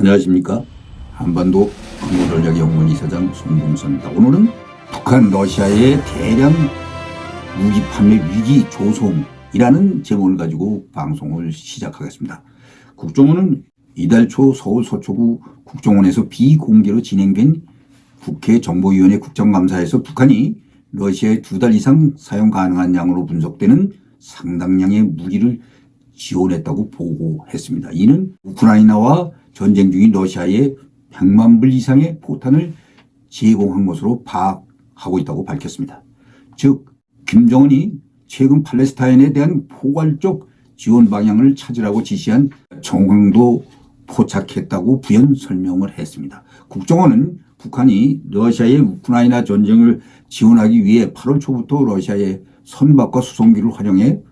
안녕하십니까. 한반도 항공전략 연구원 이사장 손봉선입니다. 오늘은 북한 러시아의 대량 무기 판매 위기 조성이라는 제목을 가지고 방송을 시작하겠습니다. 국정원은 이달 초 서울 서초구 국정원에서 비공개로 진행된 국회 정보위원회 국정감사에서 북한이 러시아에 2달 이상 사용 가능한 양으로 분석되는 상당량의 무기를 지원했다고 보고했습니다. 이는 우크라이나와 전쟁 중인 러시아에 100만 불 이상의 포탄을 제공한 것으로 파악하고 있다고 밝혔습니다. 즉 김정은이 최근 팔레스타인에 대한 포괄적 지원 방향을 찾으라고 지시한 정황도 포착했다고 부연 설명을 했습니다. 국정원은 북한이 러시아의 우크라이나 전쟁을 지원하기 위해 8월 초부터 러시아의 선박과 수송기를 활용해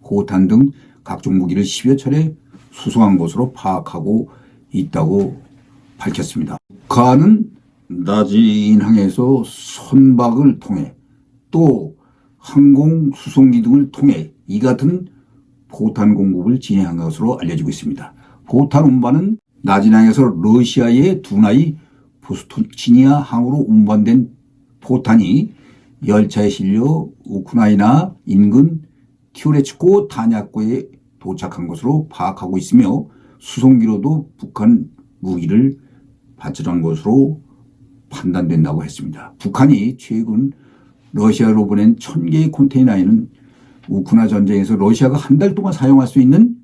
포탄 등 각종 무기를 10여 차례 수송한 것으로 파악하고 있다고 밝혔습니다. 북한은 나진항에서 선박을 통해 또 항공 수송기 등을 통해 이 같은 포탄 공급을 진행한 것으로 알려지고 있습니다. 포탄 운반은 나진항에서 러시아의 두나이 보스토치니아 항으로 운반된 포탄이 열차에 실려 우크라이나 인근 티오레츠코 탄약고에 도착한 것으로 파악하고 있으며 수송기로도 북한 무기를 발전한 것으로 판단된다고 했습니다. 북한이 최근 러시아로 보낸 1000개의 컨테이너에는 우크라이나 전쟁에서 러시아가 한 달 동안 사용할 수 있는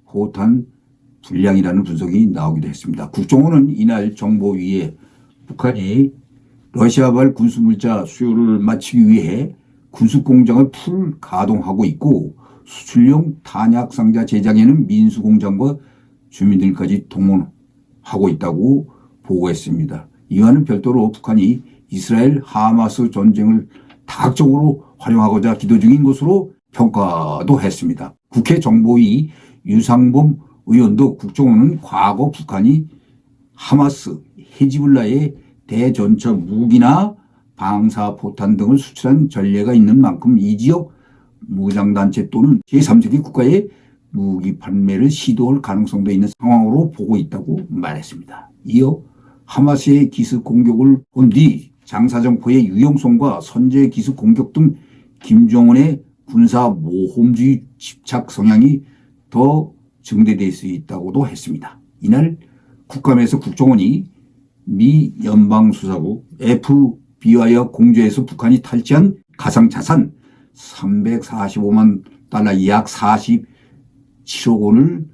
포탄 분량이라는 분석이 나오기도 했습니다. 국정원은 이날 정보위에 북한이 러시아발 군수물자 수요를 맞추기 위해 군수공장을 풀 가동하고 있고 수출용 탄약 상자 제작에는 민수공장과 주민들까지 동원하고 있다고 보고했습니다. 이와는 별도로 북한이 이스라엘 하마스 전쟁을 다각적으로 활용하고자 기도 중인 것으로 평가도 했습니다. 국회 정보위 유상범 의원도 국정원은 과거 북한이 하마스, 헤즈볼라의 대전차 무기나 방사포탄 등을 수출한 전례가 있는 만큼 이 지역 무장단체 또는 제3세계 국가의 무기 판매를 시도할 가능성도 있는 상황으로 보고 있다고 말했습니다. 이어 하마스의 기습 공격을 본 뒤 장사정포의 유용성과 선제 기습 공격 등 김정은의 군사 모험주의 집착 성향이 더 증대될 수 있다고도 했습니다. 이날 국감에서 국정원이 미 연방수사국 FBI와 공조해서 북한이 탈취한 가상자산 345만 달러 약 47억 원을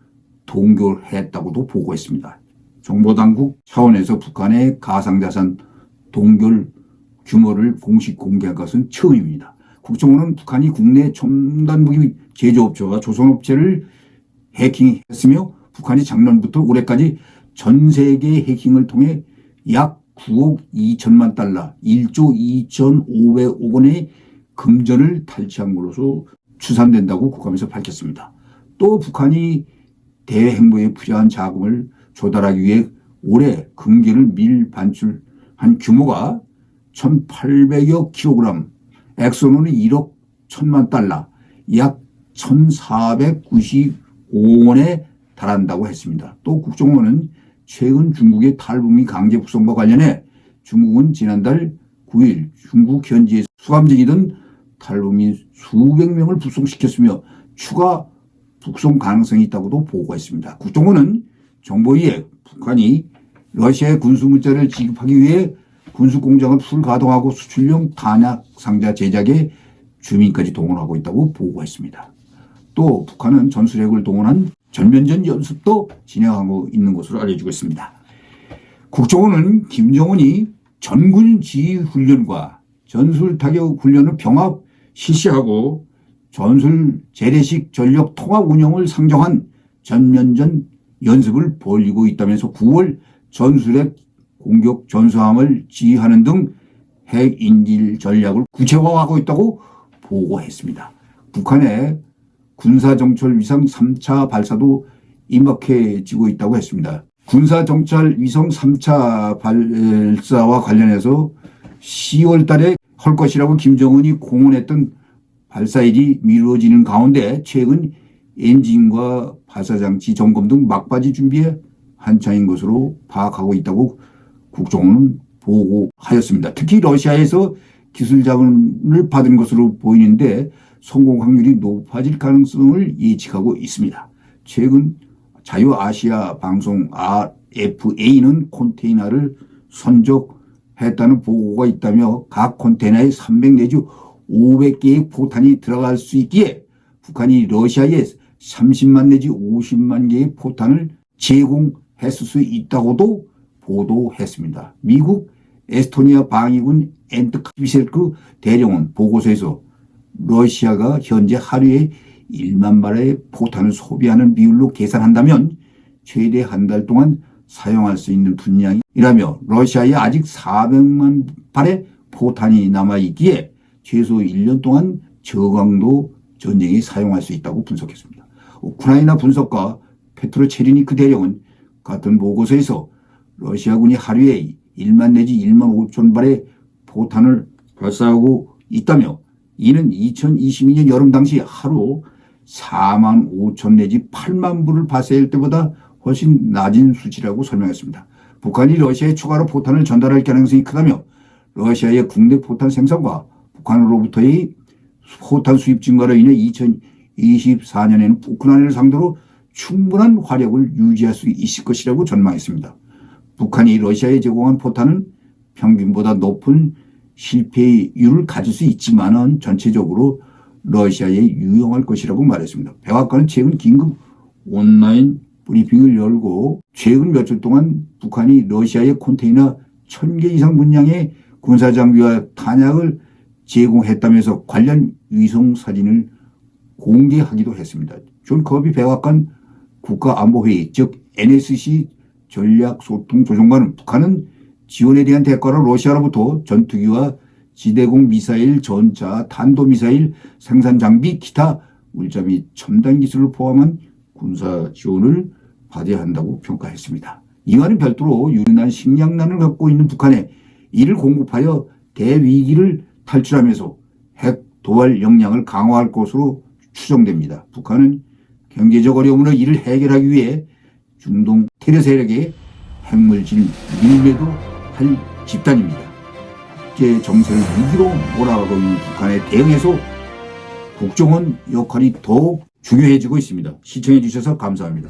동결했다고도 보고했습니다. 정보당국 차원에서 북한의 가상자산 동결 규모를 공식 공개한 것은 처음입니다. 국정원은 북한이 국내 첨단 무기 제조업체와 조선업체를 해킹했으며 북한이 작년부터 올해까지 전 세계 해킹을 통해 약 9억 2천만 달러, 1조 2,500억 원의 금전을 탈취한 것으로 추산된다고 국감에서 밝혔습니다. 또 북한이 대외 행보에 필요한 자금을 조달하기 위해 올해 금괴를 밀반출한 규모가 1,800여 킬로그램, 액수로는 1억 1천만 달러, 약 1,495원에 달한다고 했습니다. 또 국정원은 최근 중국의 탈북민 강제 북송과 관련해 중국은 지난달 9일 중국 현지에 수감 중이던 탈북민 수백 명을 북송시켰으며 추가 북송 가능성이 있다고도 보고했습니다. 국정원은 정보위에 북한이 러시아의 군수물자를 지급하기 위해 군수공장을 풀 가동하고 수출용 탄약 상자 제작에 주민까지 동원하고 있다고 보고했습니다. 또 북한은 전술핵을 동원한 전면전 연습도 진행하고 있는 것으로 알려지고 있습니다. 국정원은 김정은이 전군 지휘훈련과 전술 타격 훈련을 병합 실시하고 전술 재래식 전력 통합 운영을 상정한 전면전 연습을 벌이고 있다면서 9월 전술핵 공격 전투함을 지휘하는 등 핵 인질 전략을 구체화하고 있다고 보고했습니다. 북한의 군사정찰 위성 3차 발사도 임박해지고 있다고 했습니다. 군사정찰 위성 3차 발사와 관련해서 10월 달에 할 것이라고 김정은이 공언했던 발사일이 미뤄지는 가운데 최근 엔진과 발사장치 점검 등 막바지 준비에 한창인 것으로 파악하고 있다고 국정원은 보고하였습니다. 특히 러시아에서 기술 자금을 받은 것으로 보이는데 성공 확률이 높아질 가능성을 예측하고 있습니다. 최근 자유아시아 방송 RFA는 컨테이너를 선적했다는 보고가 있다며 각 컨테이너에 300 내지 500개의 포탄이 들어갈 수 있기에 북한이 러시아에 30만 내지 50만 개의 포탄을 제공했을 수 있다고도 보도했습니다. 미국 에스토니아 방위군 엔트카비셀크 대령은 보고서에서 러시아가 현재 하루에 1만 발의 포탄을 소비하는 비율로 계산한다면 최대 한 달 동안 사용할 수 있는 분량이라며 러시아에 아직 400만 발의 포탄이 남아있기에 최소 1년 동안 저강도 전쟁에 사용할 수 있다고 분석했습니다. 우크라이나 분석가 페트로 체리니크 대령은 같은 보고서에서 러시아군이 하루에 1만 내지 1만 5천 발의 포탄을 발사하고 있다며 이는 2022년 여름 당시 하루 4만 5천 내지 8만 불을 발사할 때보다 훨씬 낮은 수치라고 설명했습니다. 북한이 러시아에 추가로 포탄을 전달할 가능성이 크다며 러시아의 국내 포탄 생산과 북한으로부터의 포탄 수입 증가로 인해 2024년에는 우크라이나를 상대로 충분한 화력을 유지할 수 있을 것이라고 전망했습니다. 북한이 러시아에 제공한 포탄은 평균보다 높은 실패율을 가질 수 있지만은 전체적으로 러시아에 유용할 것이라고 말했습니다. 백악관은 최근 긴급 온라인 브리핑을 열고 최근 며칠 동안 북한이 러시아에 컨테이너 1000개 이상 분량의 군사장비와 탄약을 제공했다면서 관련 위성 사진을 공개하기도 했습니다. 존 커비 백악관 국가안보회의 즉 NSC 전략소통조정관은 북한은 지원에 대한 대가로 러시아로부터 전투기와 지대공 미사일, 전차, 탄도미사일, 생산 장비, 기타 물자 및 첨단 기술을 포함한 군사 지원을 받아야 한다고 평가했습니다. 이와는 별도로 유린한 식량난을 갖고 있는 북한에 이를 공급하여 대위기를 탈출하면서 핵 도발 역량을 강화할 것으로 추정됩니다. 북한은 경제적 어려움으로 이를 해결하기 위해 중동 테러 세력의 핵물질 밀매도 할 집단입니다. 국제 정세를 위기로 몰아가고 있는 북한에 대응해서 국정원 역할이 더욱 중요해지고 있습니다. 시청해 주셔서 감사합니다.